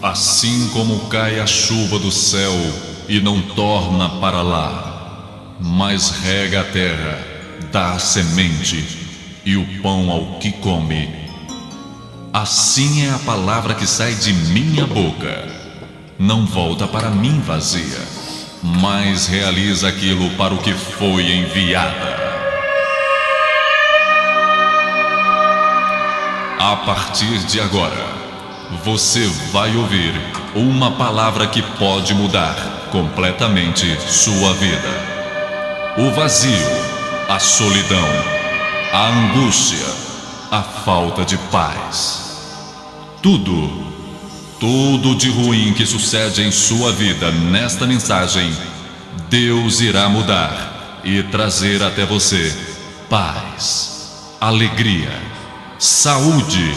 Assim como cai a chuva do céu e não torna para lá, mas rega a terra, dá a semente e o pão ao que come, assim é a palavra que sai de minha boca. Não volta para mim vazia, mas realiza aquilo para o que foi enviada. A partir de agora, você vai ouvir uma palavra que pode mudar completamente sua vida. O vazio, a solidão, a angústia, a falta de paz. Tudo de ruim que sucede em sua vida nesta mensagem, Deus irá mudar e trazer até você paz, alegria, saúde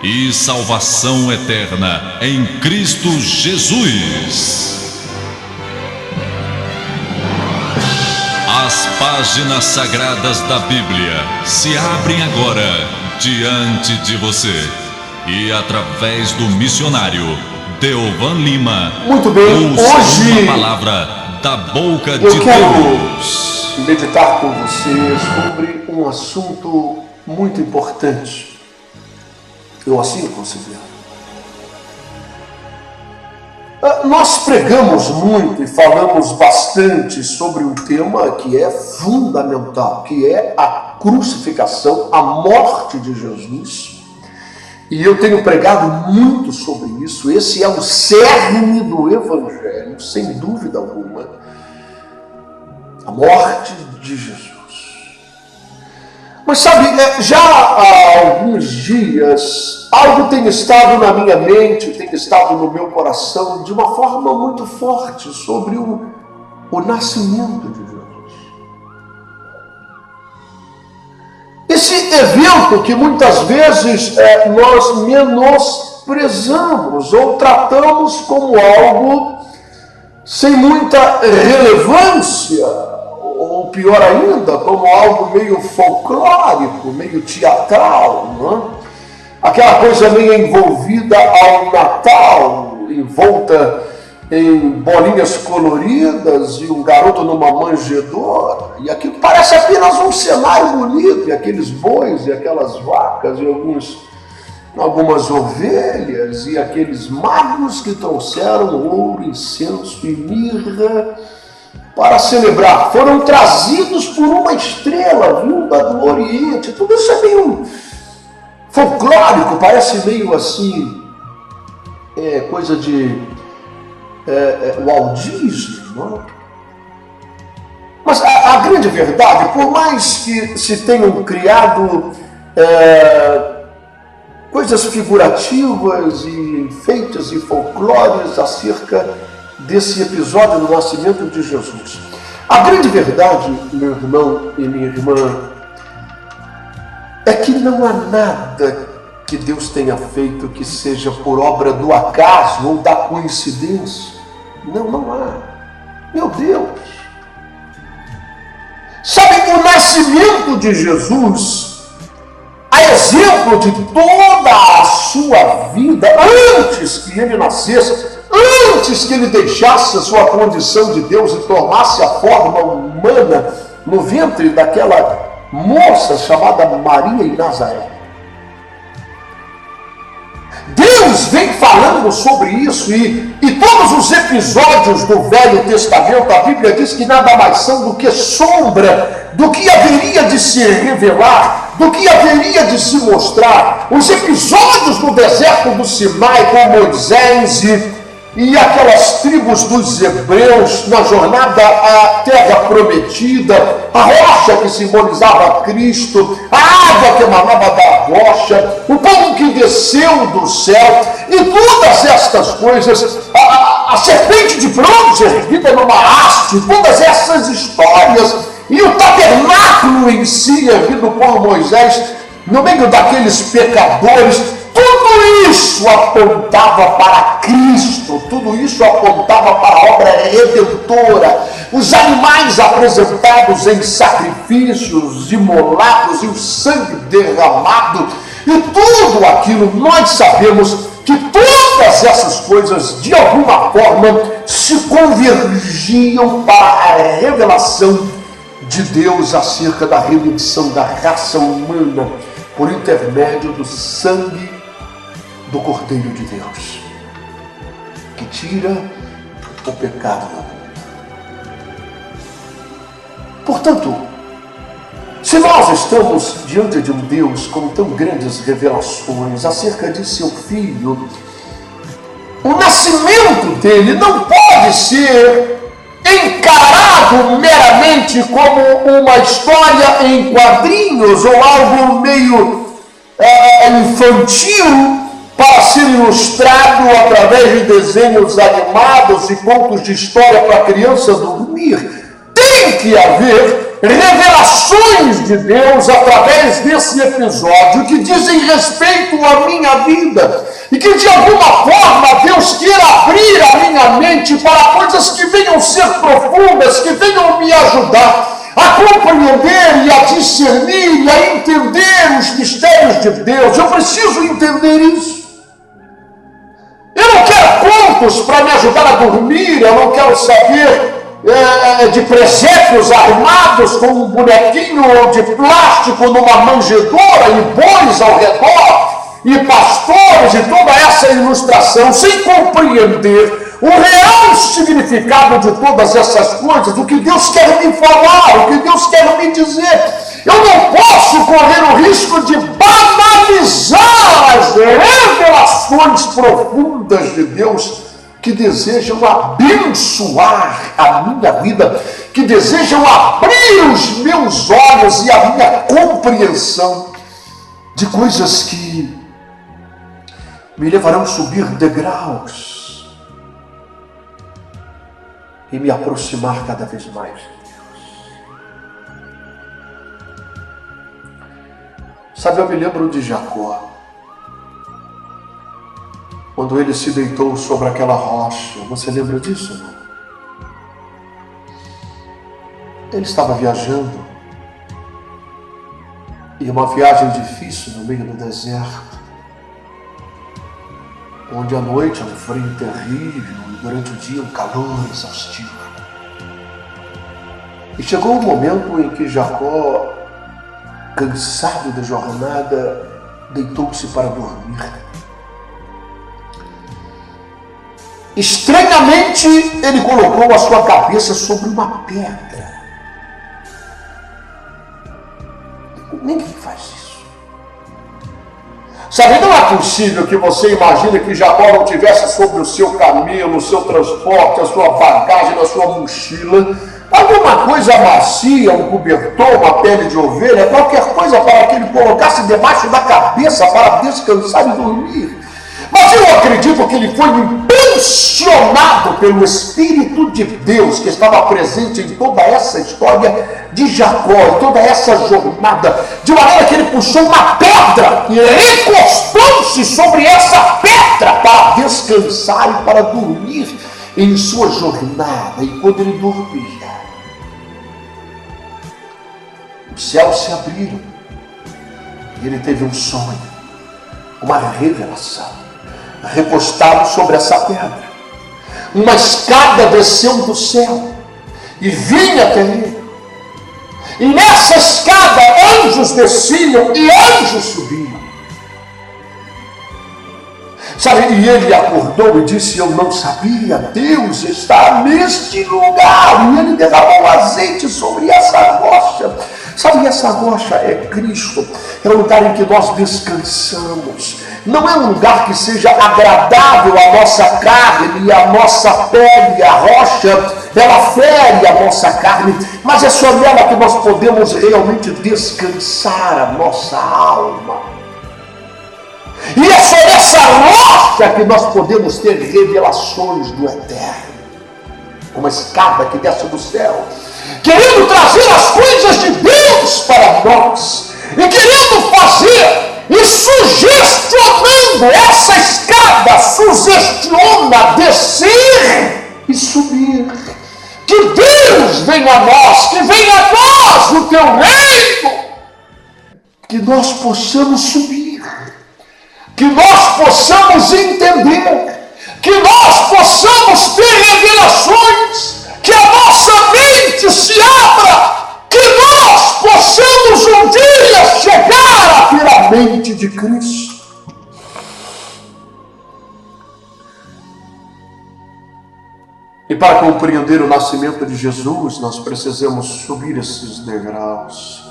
e salvação eterna em Cristo Jesus. As páginas sagradas da Bíblia se abrem agora diante de você e através do missionário Deovan Lima. Muito bem, hoje uma palavra da boca de eu quero Deus. meditar com você sobre um assunto muito importante. Eu assim considero. Nós pregamos muito e falamos bastante sobre um tema que é fundamental, que é a crucificação, a morte de Jesus. E eu tenho pregado muito sobre isso. Esse é o cerne do Evangelho, sem dúvida alguma. A morte de Jesus. Mas sabe, já há alguns dias, algo tem estado na minha mente, tem estado no meu coração, de uma forma muito forte, sobre o nascimento de Jesus. Esse evento que muitas vezes nós menosprezamos ou tratamos como algo sem muita relevância, ou pior ainda, como algo meio folclórico, meio teatral, não é? Aquela coisa meio envolvida ao Natal, envolta em bolinhas coloridas e um garoto numa manjedoura, e aquilo parece apenas um cenário bonito, e aqueles bois e aquelas vacas e algumas ovelhas e aqueles magos que trouxeram ouro, incenso e mirra para celebrar, foram trazidos por uma estrela vinda do Oriente. Tudo isso é meio folclórico, parece meio assim, coisa de Walt Disney, não é? Mas a grande verdade, por mais que se tenham criado coisas figurativas e enfeites e folclores acerca desse episódio do nascimento de Jesus, a grande verdade, meu irmão e minha irmã, é que não há nada que Deus tenha feito que seja por obra do acaso ou da coincidência. Não há. Meu Deus! Sabe, o nascimento de Jesus, a exemplo de toda a sua vida, antes que ele nascesse, antes que ele deixasse a sua condição de Deus e tomasse a forma humana no ventre daquela moça chamada Maria em Nazaré. Deus vem falando sobre isso e todos os episódios do Velho Testamento, a Bíblia diz que nada mais são do que sombra do que haveria de se revelar, do que haveria de se mostrar. Os episódios do deserto do Sinai com Moisés e aquelas tribos dos hebreus na jornada à terra prometida, a rocha que simbolizava Cristo, a água que emanava da rocha, o pão que desceu do céu, e todas estas coisas, a serpente de bronze erguida numa haste, todas essas histórias, e o tabernáculo em si, erguido por Moisés, no meio daqueles pecadores, tudo isso apontava para Cristo, tudo isso apontava para a obra redentora. Os animais apresentados em sacrifícios imolados e o sangue derramado, e tudo aquilo, nós sabemos que tudo todas essas coisas, de alguma forma, se convergiam para a revelação de Deus acerca da redenção da raça humana por intermédio do sangue do Cordeiro de Deus, que tira o pecado do mundo. Portanto, se nós estamos diante de um Deus com tão grandes revelações acerca de seu Filho, o nascimento dele não pode ser encarado meramente como uma história em quadrinhos ou algo meio infantil para ser ilustrado através de desenhos animados e contos de história para a criança dormir. Tem que haver revelações de Deus através desse episódio que dizem respeito à minha vida e que de alguma forma Deus queira abrir a minha mente para coisas que venham ser profundas, que venham me ajudar a compreender e a discernir e a entender os mistérios de Deus. Eu preciso entender isso. Eu não quero contos para me ajudar a dormir, eu não quero saber de presépios armados com um bonequinho de plástico numa manjedoura e bois ao redor e pastores e toda essa ilustração, sem compreender o real significado de todas essas coisas, o que Deus quer me falar, o que Deus quer me dizer. Eu não posso correr o risco de banalizar as revelações profundas de Deus que desejam abençoar a minha vida, que desejam abrir os meus olhos e a minha compreensão de coisas que me levarão a subir degraus e me aproximar cada vez mais de Deus. Sabe, eu me lembro de Jacó, quando ele se deitou sobre aquela rocha. Você lembra disso, não? Ele estava viajando, e uma viagem difícil no meio do deserto, onde à noite é um frio terrível e durante o dia um calor exaustivo. E chegou um momento em que Jacó, cansado da jornada, deitou-se para dormir. Estranhamente, ele colocou a sua cabeça sobre uma pedra. Ninguém faz isso. Sabe, não é possível que você imagine que Jacó não tivesse sobre o seu camelo, o seu transporte, a sua bagagem, a sua mochila, alguma coisa macia, um cobertor, uma pele de ovelha, qualquer coisa para que ele colocasse debaixo da cabeça para descansar e dormir. Mas eu acredito que ele foi impulsionado pelo Espírito de Deus que estava presente em toda essa história de Jacó, em toda essa jornada, de maneira que ele puxou uma pedra e encostou-se sobre essa pedra para descansar e para dormir em sua jornada. E quando ele dormia, os céus se abriram e ele teve um sonho, uma revelação. Recostado sobre essa pedra, uma escada desceu do céu e vinha até ele, e nessa escada anjos desciam e anjos subiam. Sabe, e ele acordou e disse: eu não sabia, Deus está neste lugar. E ele derramou azeite sobre essa rocha. Sabe, essa rocha é Cristo, é o lugar em que nós descansamos. Não é um lugar que seja agradável à nossa carne e à nossa pele. A rocha, ela fere a nossa carne, mas é só nela que nós podemos realmente descansar a nossa alma. E é só nessa rocha que nós podemos ter revelações do eterno. Uma escada que desce do céu, querendo trazer as coisas de Deus para nós, e querendo fazer e sugestionando. Essa escada sugestiona descer e subir. Que Deus venha a nós, que venha a nós o teu reino, que nós possamos subir, que nós possamos entender que nós possamos ter revelações, que a nossa mente se abra, que nós possamos um dia chegar a ter a mente de Cristo. E para compreender o nascimento de Jesus, nós precisamos subir esses degraus.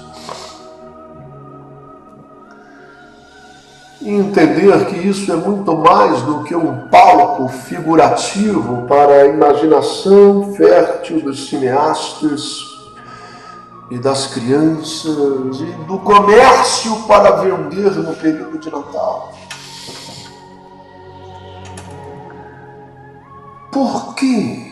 E entender que isso é muito mais do que um palco figurativo para a imaginação fértil dos cineastas e das crianças e do comércio para vender no período de Natal. Por que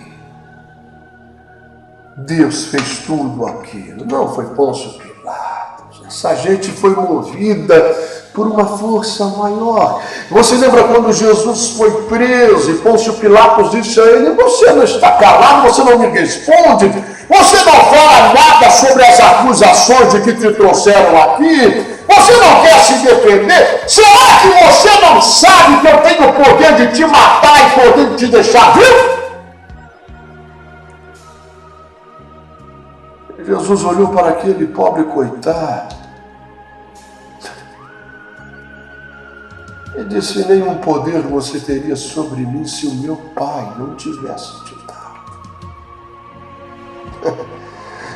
Deus fez tudo aquilo? Não foi Pôncio Pilatos. Essa gente foi movida por uma força maior. Você lembra quando Jesus foi preso e Pôncio Pilatos disse a ele: você não está calado, você não me responde, você não fala nada sobre as acusações de que te trouxeram aqui, você não quer se defender? Será que você não sabe que eu tenho o poder de te matar e o poder de te deixar vivo? Jesus olhou para aquele pobre coitado e disse: nenhum poder você teria sobre mim se o meu Pai não tivesse te dado.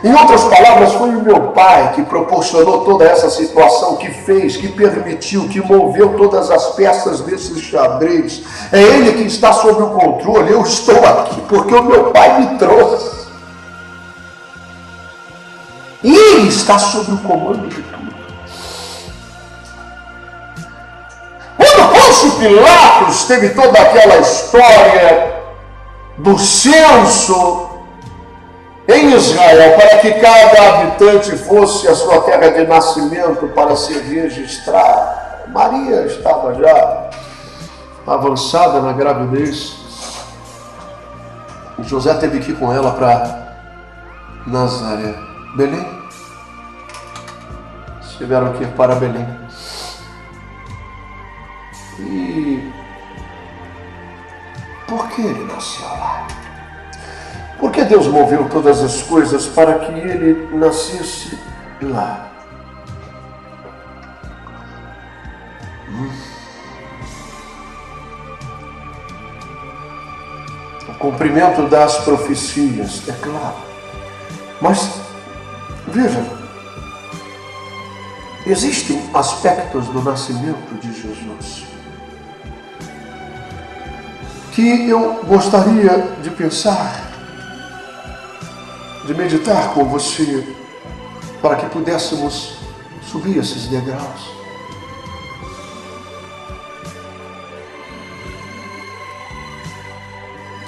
Em outras palavras, foi o meu Pai que proporcionou toda essa situação, que fez, que permitiu, que moveu todas as peças desse xadrez. É Ele que está sob o controle. Eu estou aqui porque o meu Pai me trouxe. Ele está sob o comando de tudo. Quando Pôncio Pilatos teve toda aquela história do censo em Israel, para que cada habitante fosse a sua terra de nascimento para ser registrado, Maria estava já avançada na gravidez. José teve que ir com ela para Nazaré. Belém? Tiveram que ir para Belém. E por que ele nasceu lá? Porque Deus moveu todas as coisas para que ele nascesse lá. O cumprimento das profecias, é claro. Mas, veja, existem aspectos do nascimento de Jesus que eu gostaria de pensar, de meditar com você, para que pudéssemos subir esses degraus.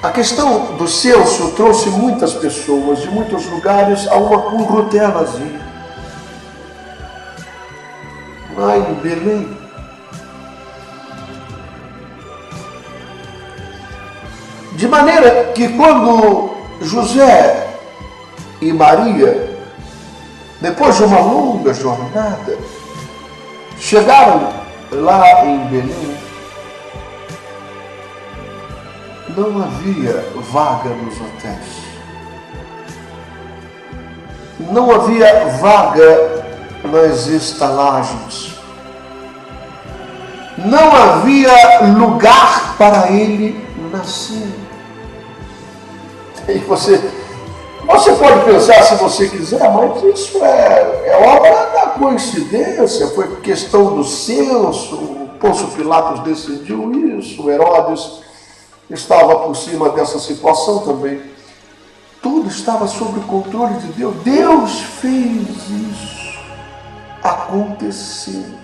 A questão do censo trouxe muitas pessoas de muitos lugares a uma currutelazinha. Lá em Belém, de maneira que quando José e Maria, depois de uma longa jornada, chegaram lá em Belém, não havia vaga nos hotéis, não havia vaga nas estalagens, não havia lugar para ele nascer. E você pode pensar se você quiser, mas isso é obra da coincidência, foi questão do censo, o Pôncio Pilatos decidiu isso, Herodes estava por cima dessa situação também. Tudo estava sob o controle de Deus. Deus fez isso acontecer.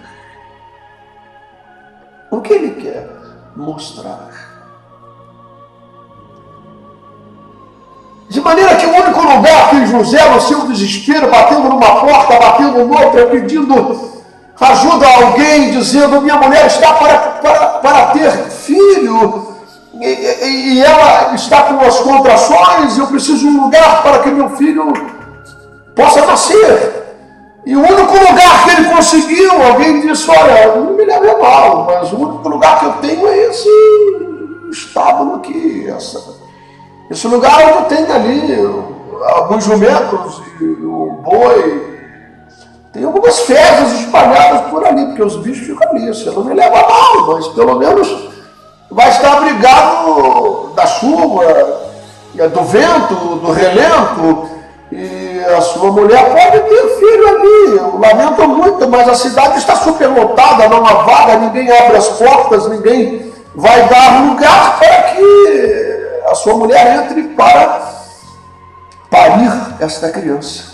O que Ele quer mostrar? De maneira que o único lugar que José, no seu desespero, batendo numa porta, batendo noutra, pedindo ajuda a alguém, dizendo: minha mulher está para ter filho, e ela está com as contrações, eu preciso de um lugar para que meu filho possa nascer. E o único lugar que ele conseguiu, alguém disse: olha, não me leve a mal, mas o único lugar que eu tenho é esse estábulo aqui, esse lugar onde tem ali alguns jumentos e um boi. Tem algumas fezes espalhadas por ali, porque os bichos ficam ali. Você não me leva mal, mas pelo menos vai estar abrigado da chuva, do vento, do relento. E a sua mulher pode ter filho ali. Eu lamento muito, mas a cidade está superlotada, não há vaga, ninguém abre as portas, ninguém vai dar lugar para que a sua mulher entre para parir esta criança.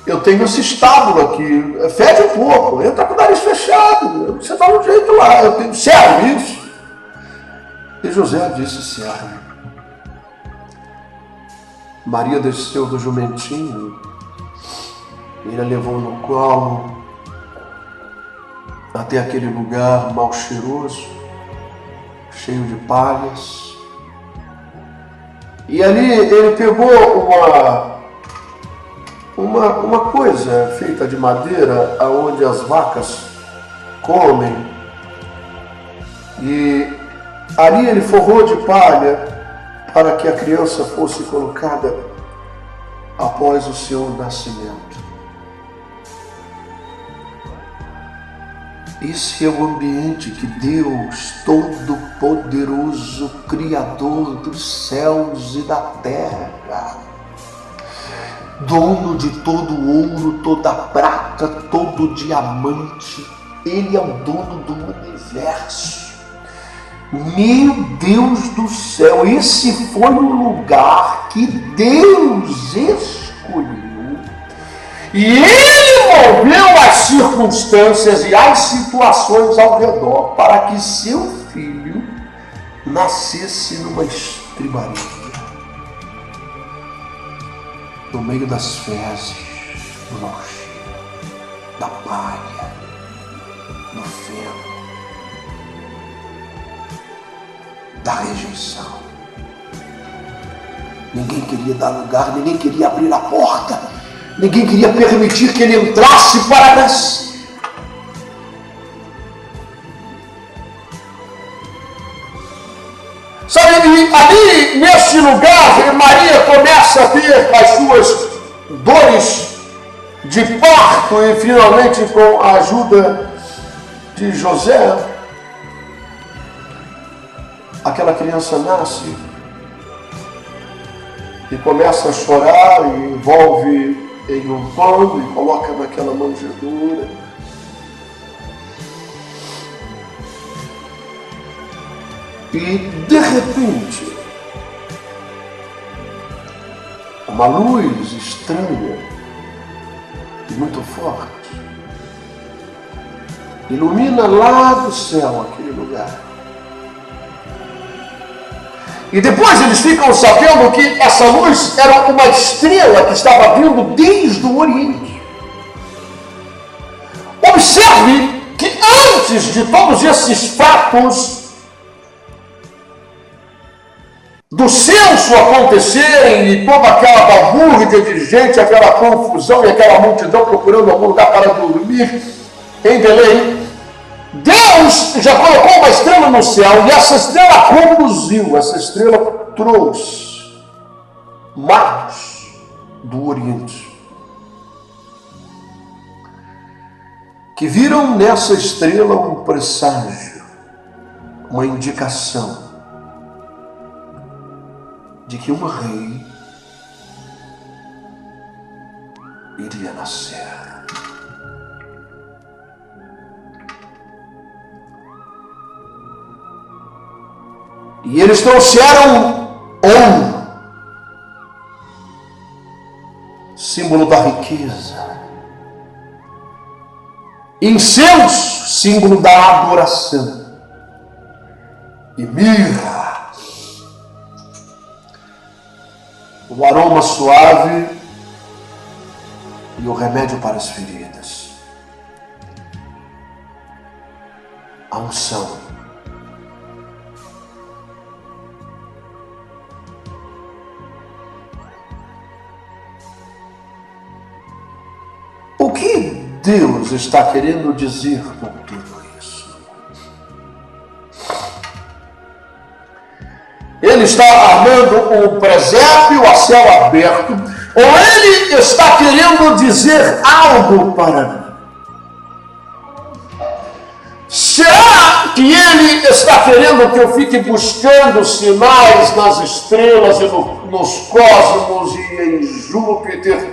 Eu tenho esse estábulo aqui, fede um pouco, entra com o nariz fechado, você dá um jeito lá, eu tenho, serve isso? E José disse, serve. Maria desceu do jumentinho, ele a levou no colo até aquele lugar mal cheiroso, cheio de palhas. E ali ele pegou uma coisa feita de madeira, aonde as vacas comem, e ali ele forrou de palha para que a criança fosse colocada após o seu nascimento. Esse é o ambiente que Deus Todo-Poderoso, Criador dos céus e da terra, dono de todo ouro, toda prata, todo diamante, Ele é o dono do universo. Meu Deus do céu, esse foi o lugar que Deus escolheu. E Ele moveu as circunstâncias e as situações ao redor para que seu filho nascesse numa estribaria, no meio das fezes, do mau cheiro, da palha, do feno, da rejeição. Ninguém queria dar lugar, ninguém queria abrir a porta, ninguém queria permitir que ele entrasse para nascer. Sabe, ali nesse lugar, Maria começa a ter as suas dores de parto e finalmente, com a ajuda de José, aquela criança nasce e começa a chorar e envolve em um pano e coloca naquela manjedoura. E de repente, uma luz estranha e muito forte ilumina lá do céu aquele lugar. E depois eles ficam sabendo que essa luz era uma estrela que estava vindo desde o Oriente. Observe que antes de todos esses fatos do censo acontecerem e toda aquela balbúrdia de gente, aquela confusão e aquela multidão procurando algum lugar para dormir em Belém, Deus já colocou uma estrela no céu e essa estrela conduziu, essa estrela trouxe magos do Oriente que viram nessa estrela um presságio, uma indicação de que um rei iria nascer. E eles trouxeram ouro, símbolo da riqueza, incenso, símbolo da adoração, e mirra, o aroma suave e o remédio para as feridas, a unção. O que Deus está querendo dizer com tudo isso? Ele está armando um presépio a céu aberto, ou ele está querendo dizer algo para mim? Será que ele está querendo que eu fique buscando sinais nas estrelas e nos cosmos e em Júpiter?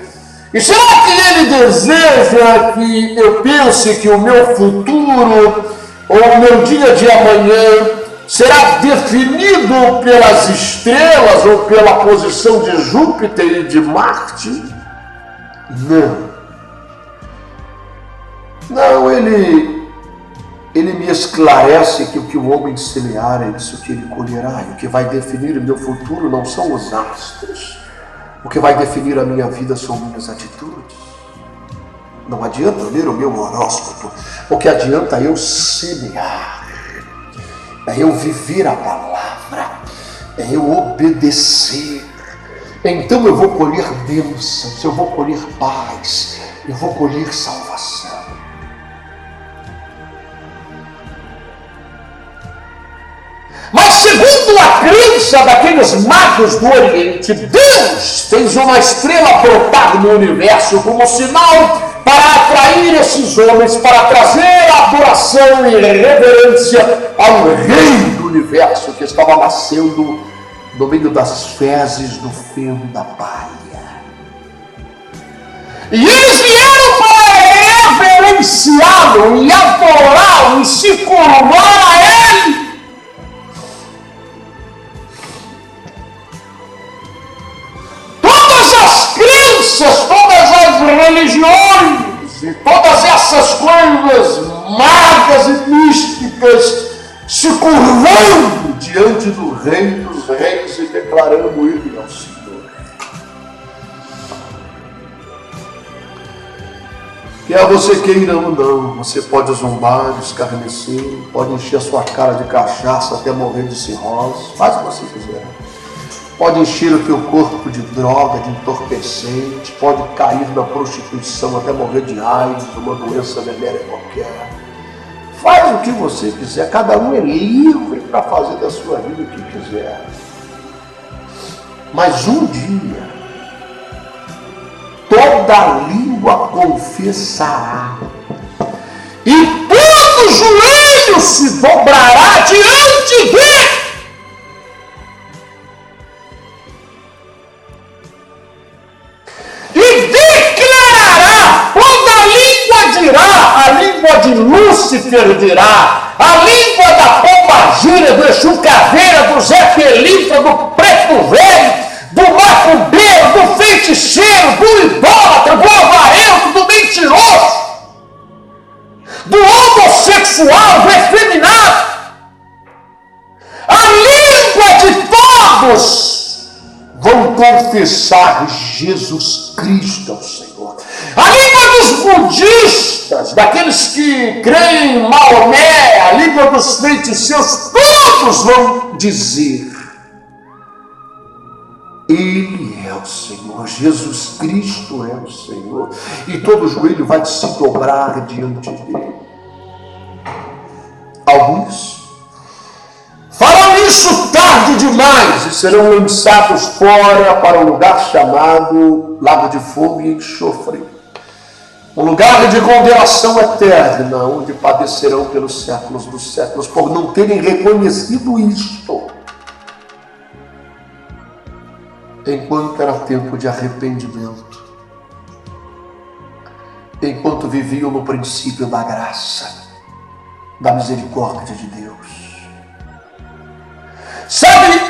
E será que ele deseja que eu pense que o meu futuro ou o meu dia de amanhã será definido pelas estrelas ou pela posição de Júpiter e de Marte? Não, ele me esclarece que o que o homem semear é isso que ele colherá. E o que vai definir o meu futuro não são os astros. O que vai definir a minha vida são minhas atitudes. Não adianta ler o meu horóscopo. O que adianta é eu semear. É eu viver a palavra. É eu obedecer. Então eu vou colher bênçãos, eu vou colher paz, eu vou colher salvação. Mas segundo a crença daqueles magos do Oriente, Deus fez uma estrela brotar no universo como sinal para atrair esses homens, para trazer adoração e reverência ao Rei do Universo que estava nascendo no meio das fezes do feno da palha. E eles vieram para reverenciá-lo e adorá-lo e se curvar a ele. Todas as religiões e todas essas coisas magas e místicas se curvando diante do Rei dos Reis e declarando ele ao Senhor. Quer você queira ou não, você pode zombar, escarnecer, pode encher a sua cara de cachaça até morrer de cirrose, faz o que você quiser. Pode encher o teu corpo de droga, de entorpecente, pode cair na prostituição até morrer de AIDS, uma doença venérea qualquer. Faz o que você quiser, cada um é livre para fazer da sua vida o que quiser. Mas um dia, toda língua confessará, e todo joelho se dobrará diante dele. De Lúcifer dirá, a língua da pombagira, do Exu Caveira, do Zé Pelintra, do Preto Velho, do macumbeiro, do feiticeiro, do idólatra, do avarento, do mentiroso, do homossexual, do efeminado. A língua de todos vão confessar Jesus Cristo ao Senhor. A língua dos budistas, daqueles que creem em Maomé, a língua dos feiticeiros, todos vão dizer: Ele é o Senhor, Jesus Cristo é o Senhor, e todo joelho vai se dobrar diante dele. Alguns farão isso tarde demais e serão lançados fora para um lugar chamado Lago de Fogo e Enxofre, um lugar de condenação eterna, onde padecerão pelos séculos dos séculos, por não terem reconhecido isto, enquanto era tempo de arrependimento, enquanto viviam no princípio da graça, da misericórdia de Deus. Sabe,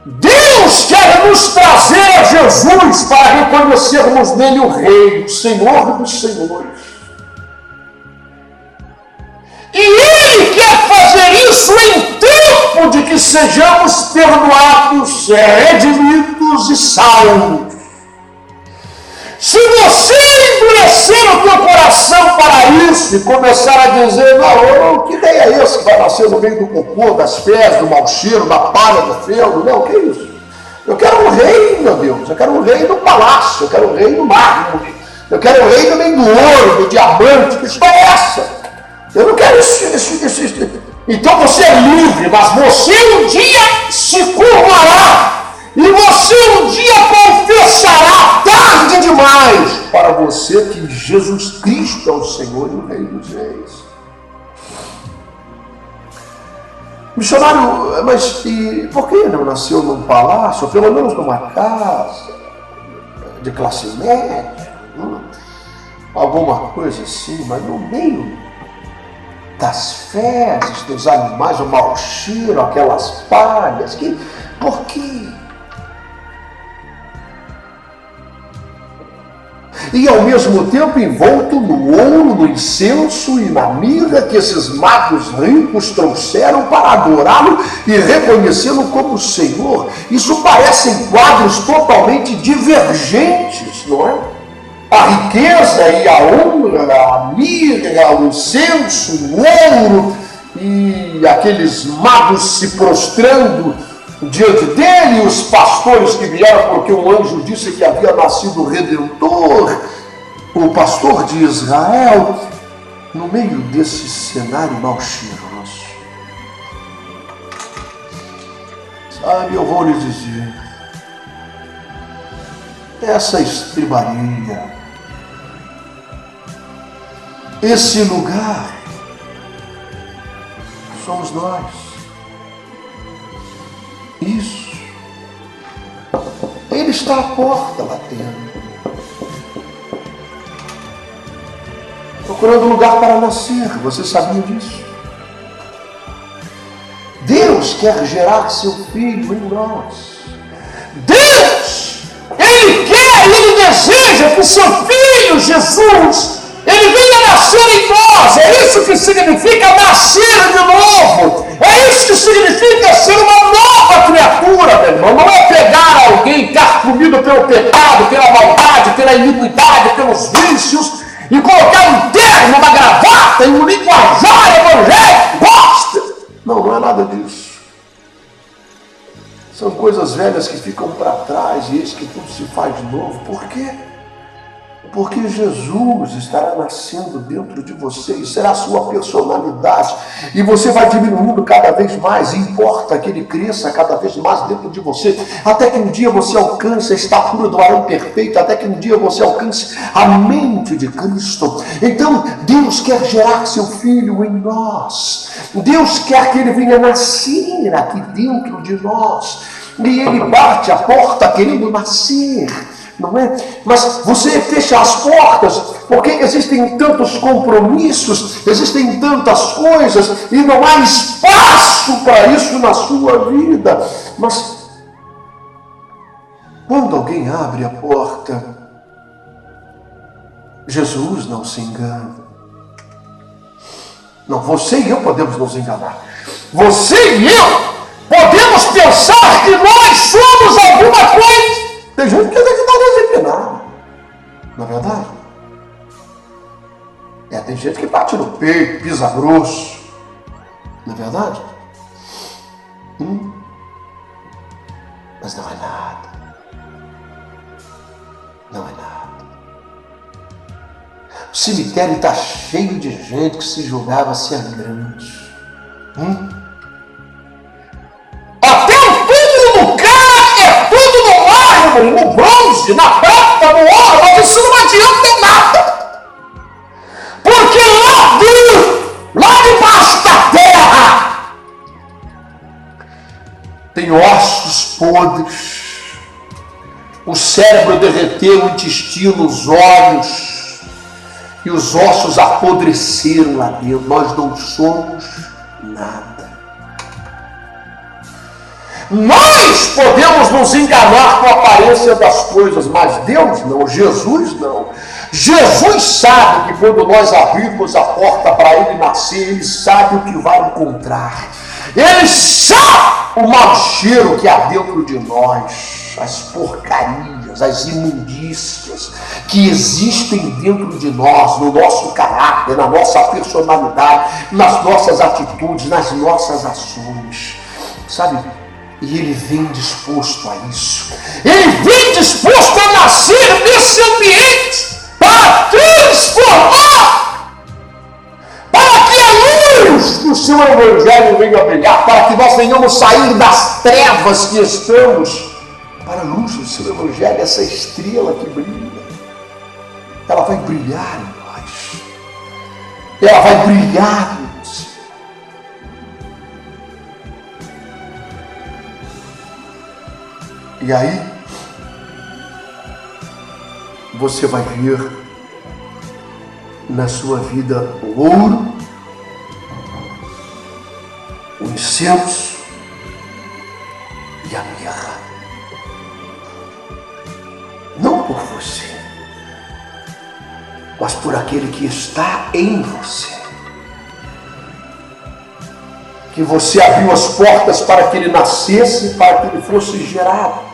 Deus quer nos trazer a Jesus para reconhecermos nele o Rei, o Senhor dos Senhores. E Ele quer fazer isso em tempo de que sejamos perdoados, redimidos e salvos. Se você endurecer o teu coração para isso e começar a dizer: não, que ideia é esse que vai nascer no meio do cocô, das fezes, do mau cheiro, da palha, do feudo? Não, que isso? Eu quero um rei, meu Deus, eu quero um rei do palácio, eu quero um rei do mármore, eu quero um rei também do ouro, do diamante. Que história é essa? Eu não quero Então você é livre, mas você um dia se curvará. E você um dia confessará, tarde demais, para você que Jesus Cristo é o Senhor e o Rei dos Reis. Missionário, mas e por que não nasceu num palácio, ou pelo menos numa casa de classe média? Alguma coisa assim, mas no meio das fezes, dos animais, o mau cheiro, aquelas palhas, por quê? E ao mesmo tempo envolto no ouro, no incenso e na mirra que esses magos ricos trouxeram para adorá-lo e reconhecê-lo como Senhor. Isso parecem quadros totalmente divergentes, não é? A riqueza e a honra, a mirra, o incenso, o ouro e aqueles magos se prostrando diante dele, os pastores que vieram porque o anjo disse que havia nascido o Redentor, o pastor de Israel, no meio desse cenário mal cheiroso. Sabe, eu vou lhes dizer, essa estribaria, esse lugar, somos nós. Isso. Ele está à porta batendo, procurando lugar para nascer. Você sabia disso? Deus quer gerar seu filho em nós. Deus, Ele quer, Ele deseja que seu filho Jesus, Ele venha nascer em nós. É isso que significa nascer de novo. É isso que significa ser uma nova criatura, meu irmão. Não é pegar alguém carcomido pelo pecado, pela maldade, pela iniquidade, pelos vícios, e colocar um terno, uma gravata e um linguajar evangélico. Gosta! Não é nada disso. São coisas velhas que ficam para trás e eis que tudo se faz novo. Por quê? Porque Jesus estará nascendo dentro de você e será a sua personalidade. E você vai diminuindo cada vez mais. E importa que ele cresça cada vez mais dentro de você. Até que um dia você alcance a estatura do varão perfeito. Até que um dia você alcance a mente de Cristo. Então, Deus quer gerar seu filho em nós. Deus quer que ele venha nascer aqui dentro de nós. E ele bate a porta querendo nascer. Não é? Mas você fecha as portas porque existem tantos compromissos, existem tantas coisas e não há espaço para isso na sua vida. Mas quando alguém abre a porta, Jesus não se engana. Não, você e eu podemos nos enganar. Você e eu podemos pensar que nós somos alguma coisa. Tem gente que está desempinado, não é verdade? Tem gente que bate no peito, pisa grosso, não é verdade? Mas não é nada. Não é nada. O cemitério está cheio de gente que se julgava ser grande. Até o túmulo do cara é tudo no mármore, no bronze, na prata, no ouro, mas isso não adianta nada. Porque lá debaixo da terra, tem ossos podres, o cérebro derreteu, o intestino, os olhos, e os ossos apodreceram lá dentro. Nós não somos nada. Nós podemos nos enganar com a aparência das coisas, mas Deus não, Jesus não. Jesus sabe que quando nós abrirmos a porta para Ele nascer, Ele sabe o que vai encontrar. Ele sabe o mau cheiro que há dentro de nós, as porcarias, as imundícias que existem dentro de nós, no nosso caráter, na nossa personalidade, nas nossas atitudes, nas nossas ações. Sabe? E Ele vem disposto a isso. Ele vem disposto a nascer nesse ambiente para transformar, para que a luz do seu Evangelho venha brilhar, para que nós venhamos sair das trevas que estamos para a luz do seu Evangelho, essa estrela que brilha. Ela vai brilhar em nós. Ela vai brilhar em você. E aí, você vai ver na sua vida o ouro, o incenso e a mirra. Não por você, mas por aquele que está em você. Que você abriu as portas para que ele nascesse, para que ele fosse gerado.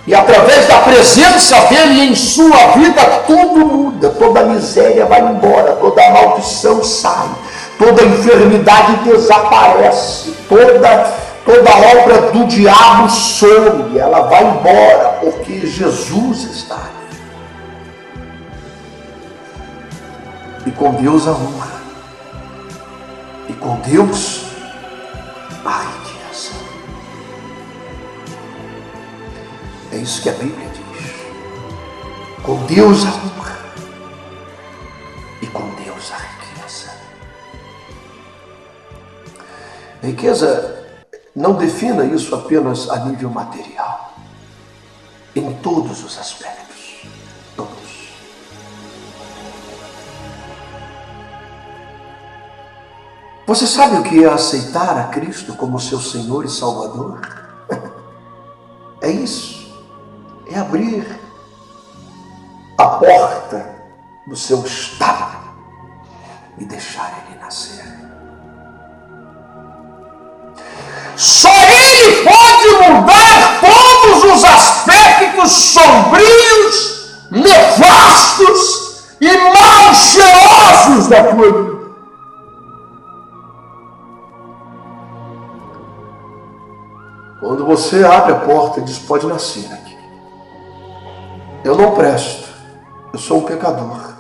E através da presença dele em sua vida, tudo muda, toda a miséria vai embora, toda a maldição sai, toda a enfermidade desaparece, toda a obra do diabo some, ela vai embora, porque Jesus está ali. E com Deus a honra, e com Deus a riqueza. É isso que a Bíblia diz. Com Deus a honra e com Deus a riqueza. A riqueza, não defina isso apenas a nível material. Em todos os aspectos. Todos. Você sabe o que é aceitar a Cristo como seu Senhor e Salvador? É isso. É abrir a porta do seu estado e deixar ele nascer. Só ele pode mudar todos os aspectos sombrios, nefastos e mal cheirosos da tua vida. Quando você abre a porta e diz, pode nascer aqui. Eu não presto, eu sou um pecador.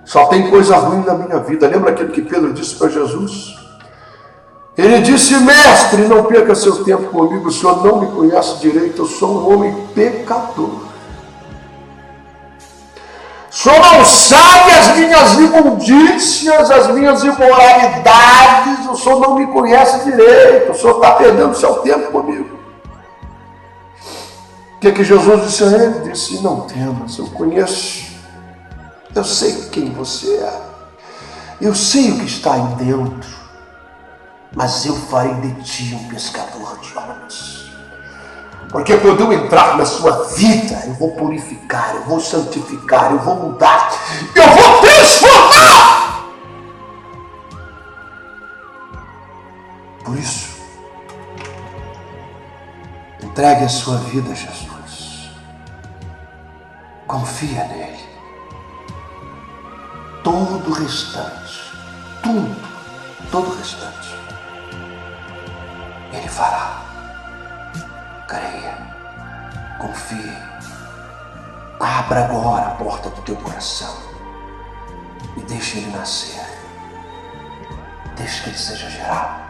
Só tem coisa ruim na minha vida. Lembra aquilo que Pedro disse para Jesus? Ele disse, mestre, não perca seu tempo comigo, o senhor não me conhece direito, eu sou um homem pecador. O senhor não sabe as minhas imundícias, as minhas imoralidades, o senhor não me conhece direito, o senhor está perdendo seu tempo comigo. O que Jesus disse a ele? Disse, não temas, eu conheço, eu sei quem você é, eu sei o que está aí dentro, mas eu farei de ti um pescador de homens. Porque quando eu entrar na sua vida, eu vou purificar, eu vou santificar, eu vou mudar, eu vou transformar. Por isso, entregue a sua vida a Jesus. Confia nele. Todo o restante, todo o restante, ele fará. Creia, confie, abra agora a porta do teu coração e deixe ele nascer, deixe que ele seja gerado.